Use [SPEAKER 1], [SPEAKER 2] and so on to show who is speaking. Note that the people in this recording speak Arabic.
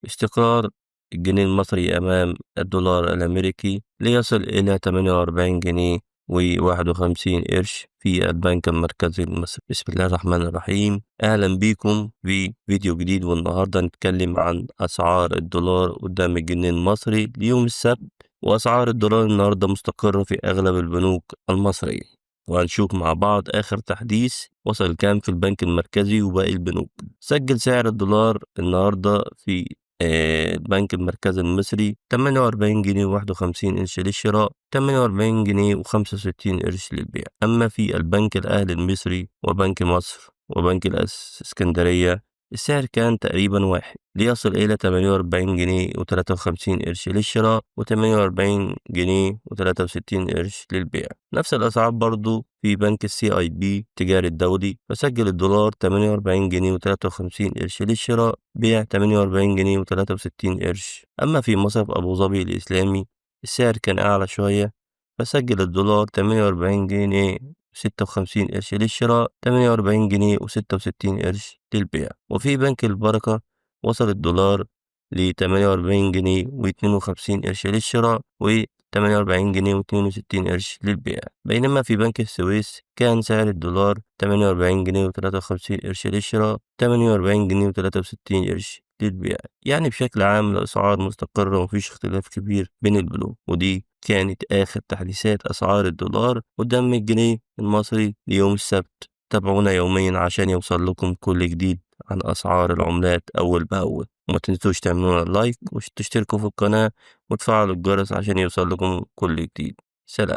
[SPEAKER 1] استقرار الجنيه المصري أمام الدولار الأمريكي ليصل إلى 48 جنيه و51 قرش في البنك المركزي المصري. بسم الله الرحمن الرحيم، أهلا بكم في فيديو جديد، والنهاردة نتكلم عن أسعار الدولار قدام الجنيه المصري ليوم السبت. وأسعار الدولار النهاردة مستقرة في أغلب البنوك المصرية، وهنشوف مع بعض آخر تحديث وصل كام في البنك المركزي وباقي البنوك. سجل سعر الدولار النهاردة في البنك المركزي المصري 48 جنيه و51 قرش للشراء، 48 جنيه و65 قرش للبيع. أما في البنك الأهلي المصري وبنك مصر وبنك الإسكندرية السعر كان تقريبا واحد، ليصل إلى 48 جنيه و53 قرش للشراء و48 جنيه و63 قرش للبيع. نفس الأسعار برضو في بنك CIB تجاري الدولي، فسجل الدولار 48 جنيه و53 قرش للشراء، بيع 48 جنيه و63 قرش. أما في مصرف أبو ظبي الإسلامي السعر كان أعلى شوية، فسجل الدولار 48 جنيه و56 قرش للشراء، 48 جنيه و66 قرش للبيع. وفي بنك البركة وصل الدولار ل48 جنيه و52 قرش للشراء و48 جنيه و62 قرش للبيع. بينما في بنك السويس كان سعر الدولار 48 جنيه و53 قرش للشراء، 48 جنيه و63 قرش للبيع. يعني بشكل عام الأسعار مستقرة ومفيش اختلاف كبير بين البنوك. ودي كانت آخر تحديثات أسعار الدولار قدام الجنيه المصري ليوم السبت. تابعونا يوميا عشان يوصل لكم كل جديد عن أسعار العملات أول بأول، وما تنسوش تعملونا لايك وتشتركوا في القناة وتفعلوا الجرس عشان يوصل لكم كل جديد. سلام.